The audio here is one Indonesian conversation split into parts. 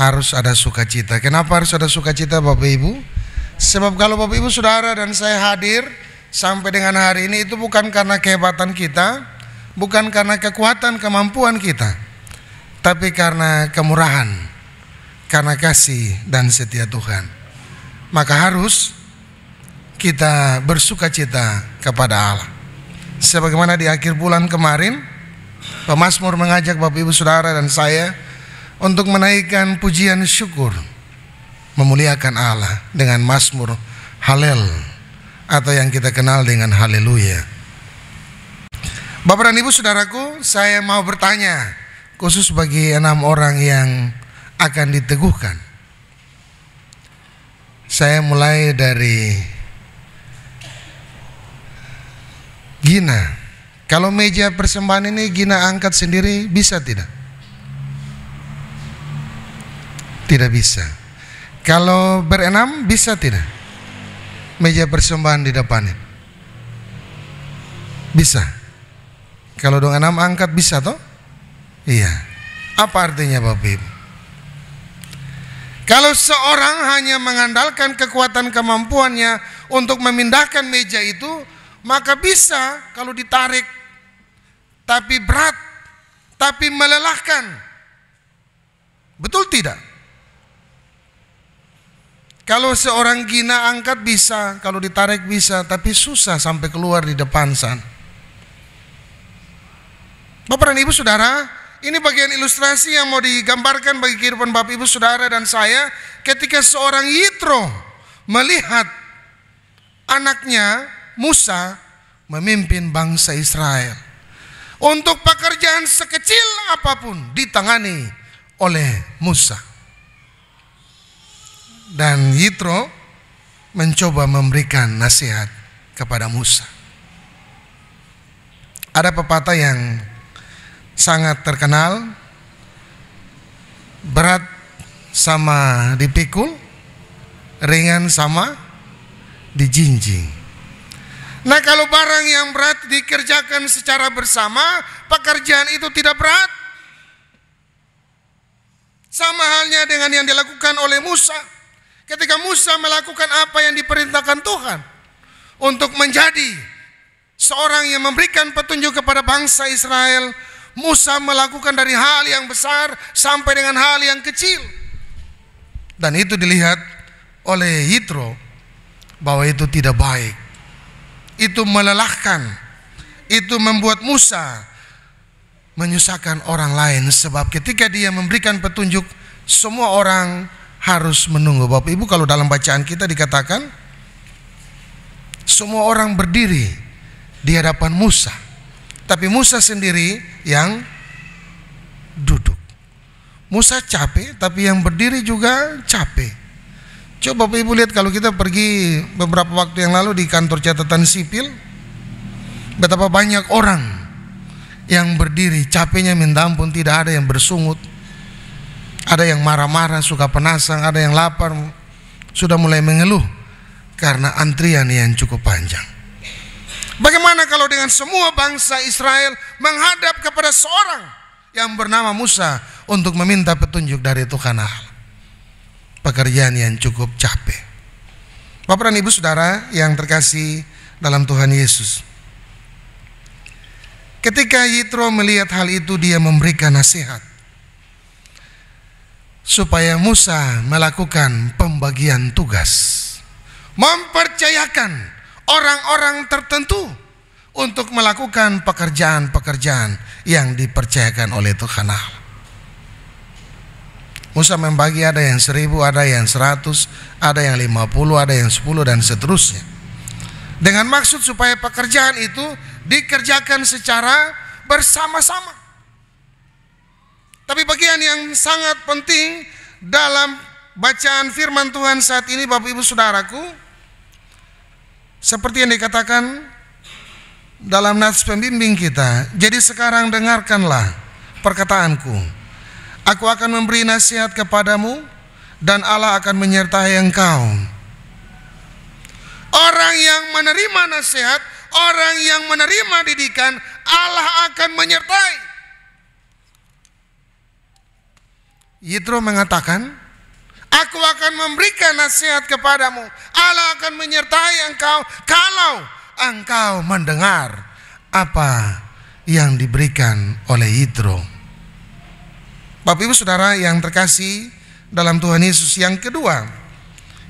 harus ada sukacita. Kenapa harus ada sukacita Bapak Ibu? Sebab kalau Bapak Ibu Saudara dan saya hadir sampai dengan hari ini itu bukan karena kehebatan kita, bukan karena kekuatan kemampuan kita, tapi karena kemurahan, karena kasih dan setia Tuhan. Maka harus kita bersukacita kepada Allah. Sebagaimana di akhir bulan kemarin, pemazmur mengajak Bapak Ibu Saudara dan saya untuk menaikkan pujian syukur, memuliakan Allah dengan mazmur Halel atau yang kita kenal dengan haleluya. Bapak dan Ibu Saudaraku, saya mau bertanya khusus bagi 6 orang yang akan diteguhkan. Saya mulai dari Gina. Kalau meja persembahan ini Gina angkat sendiri bisa tidak? Tidak bisa. Kalau berenam bisa tidak? Meja persembahan di depan ini bisa. Kalau dengan 6 angkat bisa toh? Iya. Apa artinya Bapak Ibu? Kalau seorang hanya mengandalkan kekuatan kemampuannya untuk memindahkan meja itu, maka bisa kalau ditarik, tapi berat, tapi melelahkan. Betul tidak? Kalau seorang Gina angkat bisa, kalau ditarik bisa, tapi susah sampai keluar di depan sana. Bapak dan Ibu Saudara, ini bagian ilustrasi yang mau digambarkan bagi kehidupan Bapak Ibu Saudara dan saya ketika seorang Yitro melihat anaknya Musa memimpin bangsa Israel. Untuk pekerjaan sekecil apapun ditangani oleh Musa. Dan Yitro mencoba memberikan nasihat kepada Musa. Ada pepatah yang sangat terkenal, berat sama dipikul, ringan sama dijinjing. Nah, kalau barang yang berat dikerjakan secara bersama, pekerjaan itu tidak berat. Sama halnya dengan yang dilakukan oleh Musa. Ketika Musa melakukan apa yang diperintahkan Tuhan untuk menjadi seorang yang memberikan petunjuk kepada bangsa Israel, Musa melakukan dari hal yang besar sampai dengan hal yang kecil. Dan itu dilihat oleh Yitro bahwa itu tidak baik. Itu melelahkan. Itu membuat Musa menyusahkan orang lain. Sebab ketika dia memberikan petunjuk, semua orang harus menunggu. Bapak Ibu, kalau dalam bacaan kita dikatakan semua orang berdiri di hadapan Musa, tapi Musa sendiri yang duduk. Musa capek, tapi yang berdiri juga capek. Coba Bapak Ibu lihat kalau kita pergi beberapa waktu yang lalu di kantor catatan sipil, betapa banyak orang yang berdiri, capeknya minta ampun, tidak ada yang bersungut. Ada yang marah-marah, suka penasaran, ada yang lapar, sudah mulai mengeluh karena antrian yang cukup panjang. Bagaimana kalau dengan semua bangsa Israel menghadap kepada seorang yang bernama Musa untuk meminta petunjuk dari Tuhan Allah? Pekerjaan yang cukup capek. Bapak dan Ibu Saudara yang terkasih dalam Tuhan Yesus, ketika Yitro melihat hal itu, dia memberikan nasihat supaya Musa melakukan pembagian tugas, mempercayakan orang-orang tertentu untuk melakukan pekerjaan-pekerjaan yang dipercayakan oleh Tuhan Allah. Musa membagi, ada yang 1000, ada yang 100, ada yang 50, ada yang 10 dan seterusnya. Dengan maksud supaya pekerjaan itu dikerjakan secara bersama-sama. Tapi bagian yang sangat penting dalam bacaan firman Tuhan saat ini Bapak Ibu Saudaraku, seperti yang dikatakan dalam nats pembimbing kita, jadi sekarang dengarkanlah perkataanku. Aku akan memberi nasihat kepadamu dan Allah akan menyertai engkau. Orang yang menerima nasihat, orang yang menerima didikan, Allah akan menyertai. Yitro mengatakan, aku akan memberikan nasihat kepadamu. Allah akan menyertai engkau kalau engkau mendengar apa yang diberikan oleh Yitro. Bapak Ibu Saudara yang terkasih dalam Tuhan Yesus, yang kedua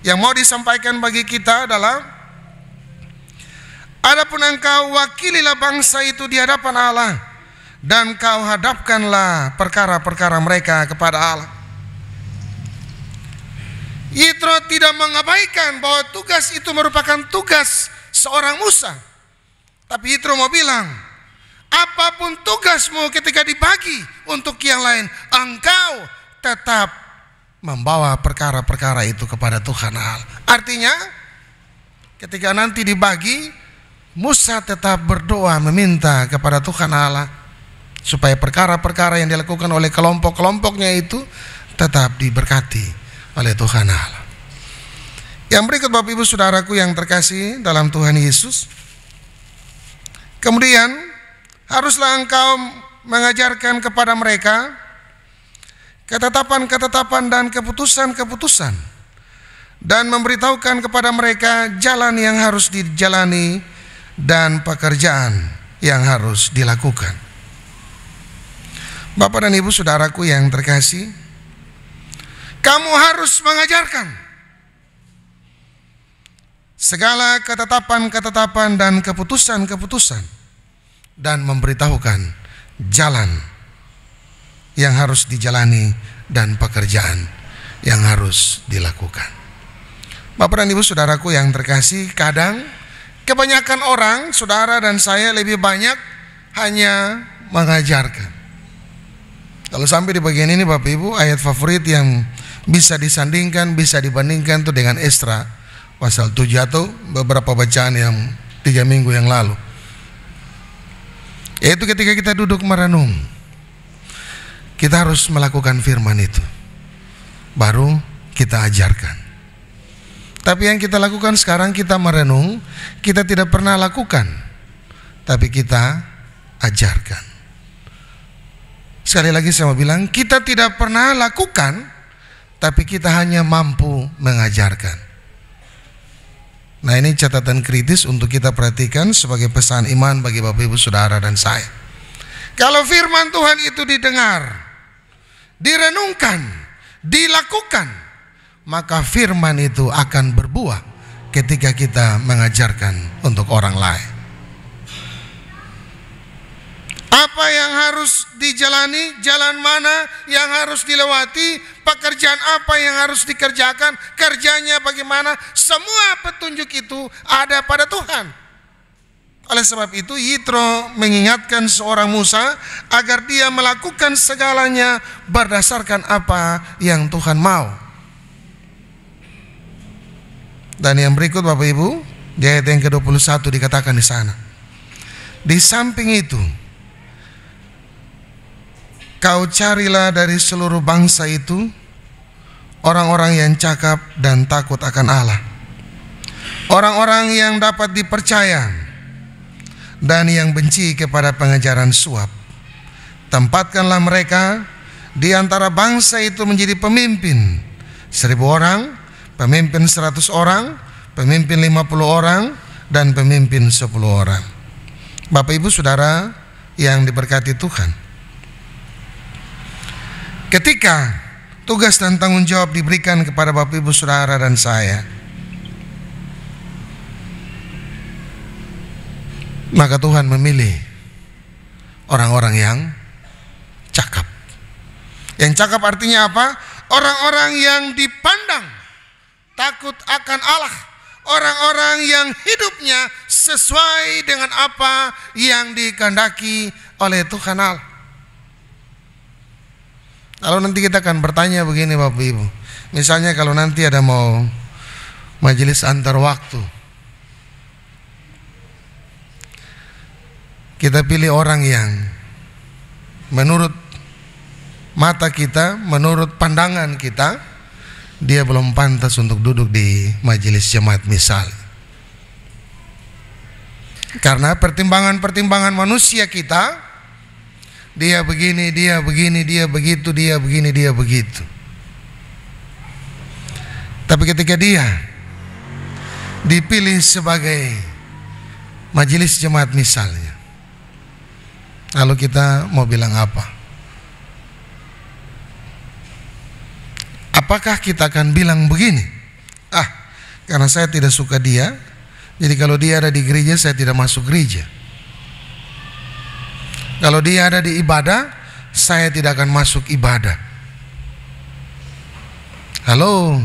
yang mau disampaikan bagi kita adalah, adapun engkau wakililah bangsa itu di hadapan Allah, dan kau hadapkanlah perkara-perkara mereka kepada Allah. Yitro tidak mengabaikan bahwa tugas itu merupakan tugas seorang Musa. Tapi Yitro mau bilang, apapun tugasmu ketika dibagi untuk yang lain, engkau tetap membawa perkara-perkara itu kepada Tuhan Allah. Artinya, ketika nanti dibagi, Musa tetap berdoa meminta kepada Tuhan Allah supaya perkara-perkara yang dilakukan oleh kelompok-kelompoknya itu tetap diberkati oleh Tuhan Allah. Yang berikut Bapak Ibu Saudaraku yang terkasih dalam Tuhan Yesus, kemudian haruslah engkau mengajarkan kepada mereka ketetapan-ketetapan dan keputusan-keputusan, dan memberitahukan kepada mereka jalan yang harus dijalani dan pekerjaan yang harus dilakukan. Bapak dan Ibu Saudaraku yang terkasih, kamu harus mengajarkan segala ketetapan-ketetapan dan keputusan-keputusan, dan memberitahukan jalan yang harus dijalani dan pekerjaan yang harus dilakukan. Bapak dan Ibu Saudaraku yang terkasih, kadang kebanyakan orang, saudara dan saya, lebih banyak hanya mengajarkan. Kalau sampai di bagian ini Bapak Ibu, ayat favorit yang bisa disandingkan, bisa dibandingkan itu dengan Esra pasal 7 atau beberapa bacaan yang 3 minggu yang lalu. Yaitu ketika kita duduk merenung, kita harus melakukan firman itu, baru kita ajarkan. Tapi yang kita lakukan sekarang, kita merenung, kita tidak pernah lakukan, tapi kita ajarkan. Sekali lagi saya mau bilang, kita tidak pernah lakukan, tapi kita hanya mampu mengajarkan. Nah, ini catatan kritis untuk kita perhatikan sebagai pesan iman bagi Bapak Ibu Saudara dan saya. Kalau firman Tuhan itu didengar, direnungkan, dilakukan, maka firman itu akan berbuah ketika kita mengajarkan untuk orang lain. Apa yang harus dijalani, jalan mana yang harus dilewati, pekerjaan apa yang harus dikerjakan, kerjanya bagaimana, semua petunjuk itu ada pada Tuhan. Oleh sebab itu Yitro mengingatkan seorang Musa agar dia melakukan segalanya berdasarkan apa yang Tuhan mau. Dan yang berikut Bapak Ibu, di ayat yang ke-21 dikatakan di sana, di samping itu, kau carilah dari seluruh bangsa itu orang-orang yang cakap dan takut akan Allah, orang-orang yang dapat dipercaya dan yang benci kepada pengajaran suap. Tempatkanlah mereka di antara bangsa itu menjadi pemimpin 1000 orang, pemimpin 100 orang, pemimpin 50 orang, dan pemimpin 10 orang. Bapak Ibu Saudara yang diberkati Tuhan, ketika tugas dan tanggung jawab diberikan kepada Bapak Ibu Saudara dan saya, maka Tuhan memilih orang-orang yang cakap. Yang cakap artinya apa? Orang-orang yang dipandang takut akan Allah, orang-orang yang hidupnya sesuai dengan apa yang dikehendaki oleh Tuhan Allah. Kalau nanti kita akan bertanya begini Bapak Ibu, misalnya kalau nanti ada mau majelis antar waktu, kita pilih orang yang menurut mata kita, menurut pandangan kita, dia belum pantas untuk duduk di majelis jemaat misal. Karena pertimbangan-pertimbangan manusia kita dia begini, dia begini, dia begitu, dia begini, dia begitu. Tapi ketika dia dipilih sebagai majelis jemaat misalnya, lalu kita mau bilang apa? Apakah kita akan bilang begini, karena saya tidak suka dia, jadi kalau dia ada di gereja saya tidak masuk gereja. Kalau dia ada di ibadah, saya tidak akan masuk ibadah. Halo.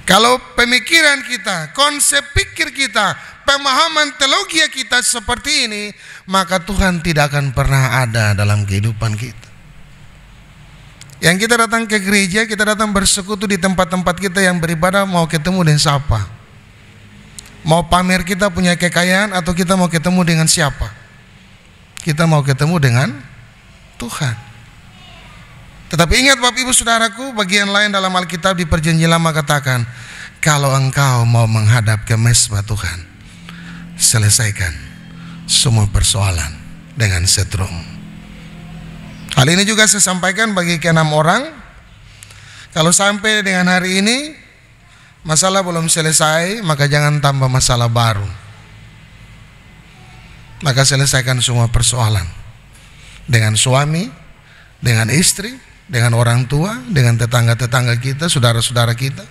Kalau pemikiran kita, konsep pikir kita, pemahaman teologi kita seperti ini, maka Tuhan tidak akan pernah ada dalam kehidupan kita. Yang kita datang ke gereja, kita datang bersekutu di tempat-tempat kita yang beribadah, mau ketemu dengan siapa? Mau pamer kita punya kekayaan atau kita mau ketemu dengan siapa? Kita mau ketemu dengan Tuhan. Tetapi ingat Bapak Ibu Saudaraku, bagian lain dalam Alkitab di Perjanjian Lama katakan, kalau engkau mau menghadap ke mezbah Tuhan, selesaikan semua persoalan dengan setrum. Hal ini juga saya sampaikan bagi ke-6 orang. Kalau sampai dengan hari ini masalah belum selesai, maka jangan tambah masalah baru. Maka selesaikan semua persoalan dengan suami, dengan istri, dengan orang tua, dengan tetangga-tetangga kita, saudara-saudara kita.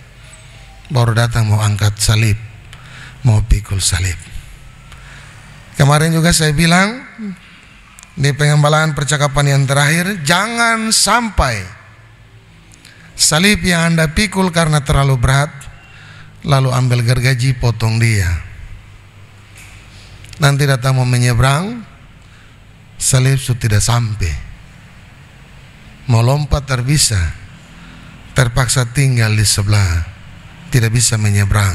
Baru datang mau angkat salib, mau pikul salib. Kemarin juga saya bilang di pengembalaan percakapan yang terakhir, jangan sampai salib yang Anda pikul karena terlalu berat, lalu ambil gergaji potong dia. Nanti datang mau menyeberang, salib sudah tidak sampai. Mau lompat terbisa, terpaksa tinggal di sebelah, tidak bisa menyeberang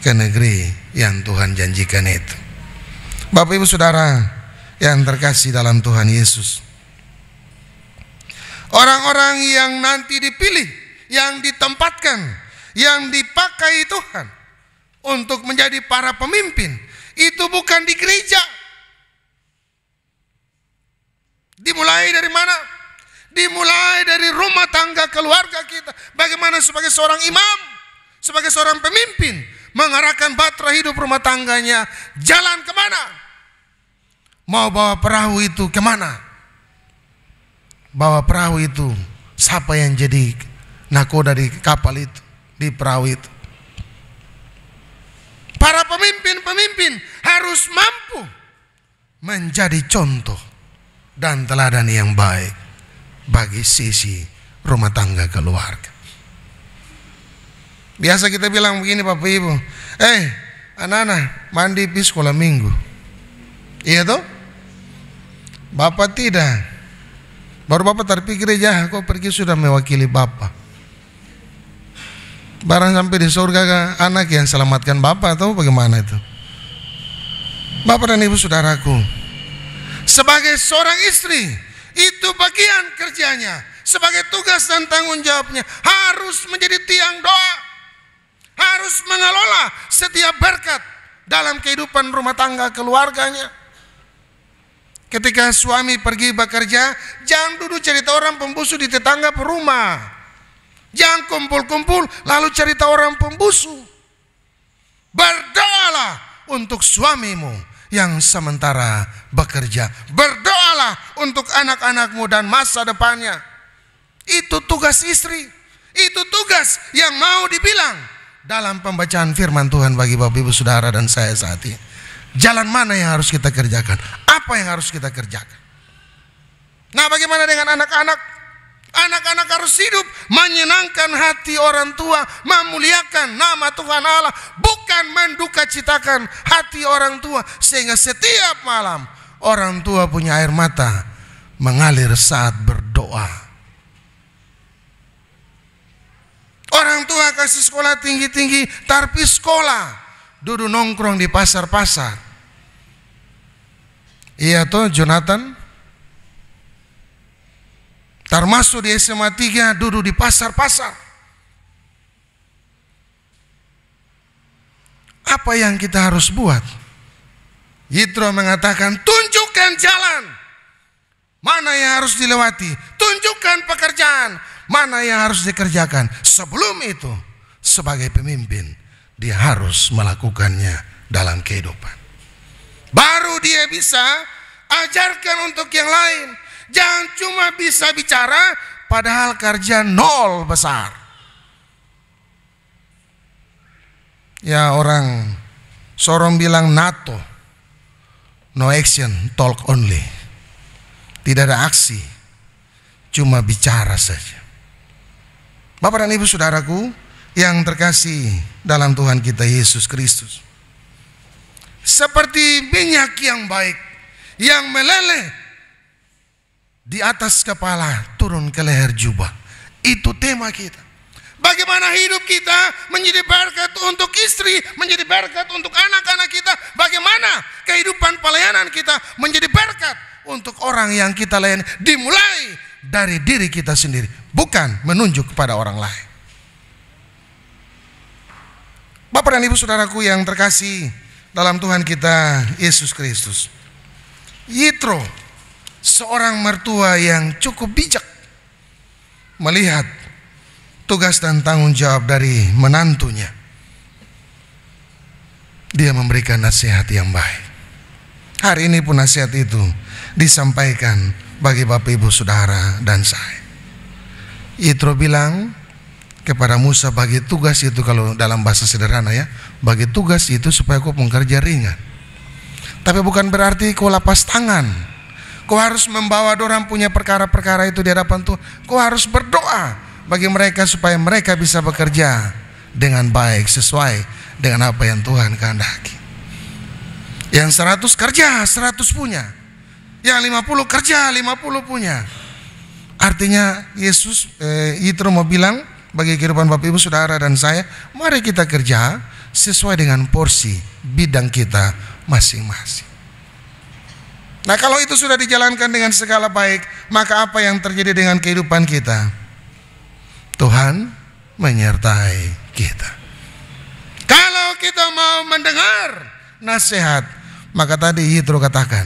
ke negeri yang Tuhan janjikan itu. Bapak Ibu Saudara yang terkasih dalam Tuhan Yesus, orang-orang yang nanti dipilih, yang ditempatkan, yang dipakai Tuhan untuk menjadi para pemimpin, itu bukan di gereja. Dimulai dari mana? Dimulai dari rumah tangga keluarga kita. Bagaimana sebagai seorang imam, sebagai seorang pemimpin, mengarahkan bahtera hidup rumah tangganya jalan kemana? Mau bawa perahu itu kemana? Bawa perahu itu, siapa yang jadi nakoda di kapal itu, di perahu itu? Para pemimpin-pemimpin harus mampu menjadi contoh dan teladan yang baik bagi sisi rumah tangga keluarga. Biasa kita bilang begini Bapak Ibu, anak-anak mandi pergi sekolah minggu. Iya toh? Bapak tidak. Baru Bapak terpikir gereja, kok pergi sudah mewakili Bapak. Barang sampai di surga anak yang selamatkan Bapak atau bagaimana itu? Bapak dan Ibu Saudaraku, sebagai seorang istri, itu bagian kerjanya, sebagai tugas dan tanggung jawabnya, harus menjadi tiang doa, harus mengelola setiap berkat dalam kehidupan rumah tangga keluarganya. Ketika suami pergi bekerja, jangan duduk cerita orang pembusu di tetangga perumah. Jangan kumpul-kumpul lalu cerita orang pembusu. Berdoalah untuk suamimu yang sementara bekerja. Berdoalah untuk anak-anakmu dan masa depannya. Itu tugas istri. Itu tugas yang mau dibilang dalam pembacaan firman Tuhan bagi Bapak Ibu Saudara dan saya saat ini. Jalan mana yang harus kita kerjakan? Apa yang harus kita kerjakan? Nah, bagaimana dengan anak-anak? Anak-anak harus hidup menyenangkan hati orang tua, memuliakan nama Tuhan Allah, bukan mendukacitakan hati orang tua, sehingga setiap malam orang tua punya air mata mengalir saat berdoa. Orang tua kasih sekolah tinggi-tinggi, tapi sekolah duduk nongkrong di pasar-pasar. Iya toh Jonathan? Termasuk di SMA 3 duduk di pasar-pasar. Apa yang kita harus buat? Yitro mengatakan, tunjukkan jalan mana yang harus dilewati. Tunjukkan pekerjaan mana yang harus dikerjakan. Sebelum itu, sebagai pemimpin, dia harus melakukannya dalam kehidupan. Baru dia bisa ajarkan untuk yang lain. Jangan cuma bisa bicara padahal kerja nol besar. Ya, orang Sorong bilang NATO, no action, talk only. Tidak ada aksi, cuma bicara saja. Bapak dan Ibu saudaraku yang terkasih dalam Tuhan kita Yesus Kristus, seperti minyak yang baik yang meleleh di atas kepala turun ke leher jubah. Itu tema kita. Bagaimana hidup kita menjadi berkat untuk istri, menjadi berkat untuk anak-anak kita. Bagaimana kehidupan pelayanan kita menjadi berkat untuk orang yang kita layani. Dimulai dari diri kita sendiri, bukan menunjuk kepada orang lain. Bapak dan Ibu saudaraku yang terkasih dalam Tuhan kita Yesus Kristus, Yitro, seorang mertua yang cukup bijak, melihat tugas dan tanggung jawab dari menantunya. Dia memberikan nasihat yang baik. Hari ini pun nasihat itu disampaikan bagi Bapak Ibu saudara dan saya. Yitro bilang kepada Musa, bagi tugas itu, kalau dalam bahasa sederhana ya, bagi tugas itu supaya kau kerja ringan. Tapi bukan berarti kau lapas tangan. Kau harus membawa dorang punya perkara-perkara itu di hadapan Tuhan. Kau harus berdoa bagi mereka supaya mereka bisa bekerja dengan baik sesuai dengan apa yang Tuhan kehendaki. Yang 100 kerja, 100 punya. Yang 50 kerja, 50 punya. Artinya Yitro mau bilang bagi kehidupan Bapak Ibu saudara dan saya, mari kita kerja sesuai dengan porsi bidang kita masing-masing. Nah, kalau itu sudah dijalankan dengan segala baik, maka apa yang terjadi dengan kehidupan kita? Tuhan menyertai kita. Kalau kita mau mendengar nasihat, maka tadi Yitro katakan,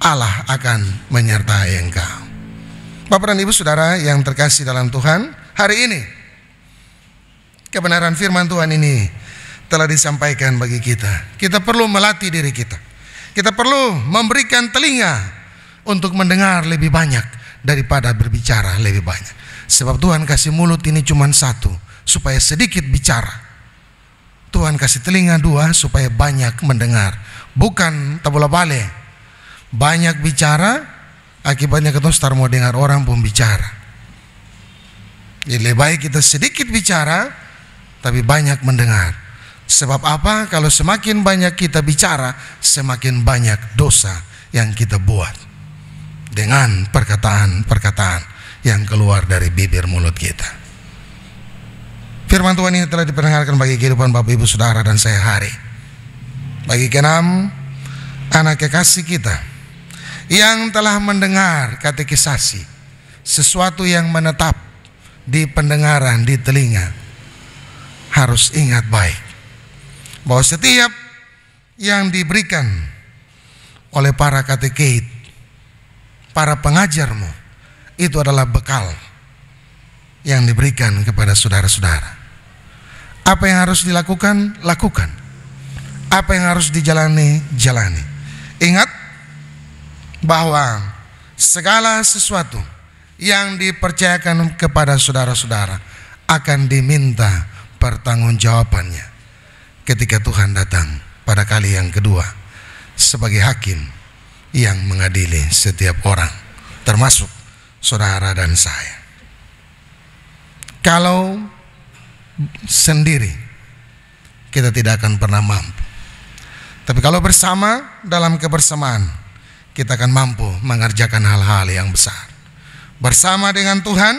Allah akan menyertai engkau. Bapak dan Ibu saudara yang terkasih dalam Tuhan, hari ini kebenaran firman Tuhan ini telah disampaikan bagi kita. Kita perlu melatih diri kita. Kita perlu memberikan telinga untuk mendengar lebih banyak daripada berbicara lebih banyak. Sebab Tuhan kasih mulut ini cuma satu, supaya sedikit bicara. Tuhan kasih telinga dua, supaya banyak mendengar. Bukan tabola bale, banyak bicara, akibatnya kita harus mau dengar orang pun bicara. Jadi lebih baik kita sedikit bicara, tapi banyak mendengar. Sebab apa? Kalau semakin banyak kita bicara, semakin banyak dosa yang kita buat dengan perkataan-perkataan yang keluar dari bibir mulut kita. Firman Tuhan ini telah diperdengarkan bagi kehidupan Bapak Ibu saudara dan saya hari. Bagi keenam anak kekasih kita yang telah mendengar katekisasi, sesuatu yang menetap di pendengaran, di telinga, harus ingat baik bahwa setiap yang diberikan oleh para katekit, para pengajarmu, itu adalah bekal yang diberikan kepada saudara-saudara. Apa yang harus dilakukan, lakukan. Apa yang harus dijalani, jalani. Ingat bahwa segala sesuatu yang dipercayakan kepada saudara-saudara akan diminta pertanggungjawabannya ketika Tuhan datang pada kali yang kedua sebagai hakim yang mengadili setiap orang, termasuk saudara dan saya. Kalau sendiri kita tidak akan pernah mampu. Tapi kalau bersama, dalam kebersamaan, kita akan mampu mengerjakan hal-hal yang besar. Bersama dengan Tuhan,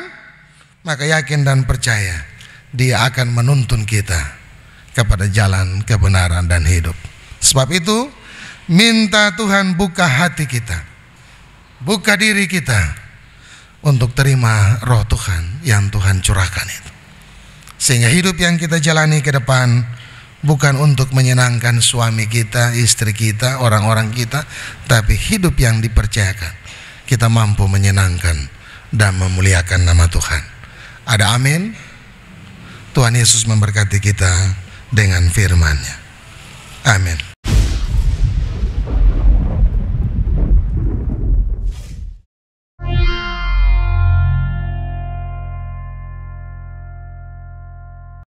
maka yakin dan percaya Dia akan menuntun kita kepada jalan kebenaran dan hidup. Sebab itu, minta Tuhan buka hati kita, buka diri kita untuk terima roh Tuhan yang Tuhan curahkan itu. Sehingga hidup yang kita jalani ke depan bukan untuk menyenangkan suami kita, istri kita, orang-orang kita, tapi hidup yang dipercayakan kita mampu menyenangkan dan memuliakan nama Tuhan. Ada amin? Tuhan Yesus memberkati kita dengan firman-Nya. Amin.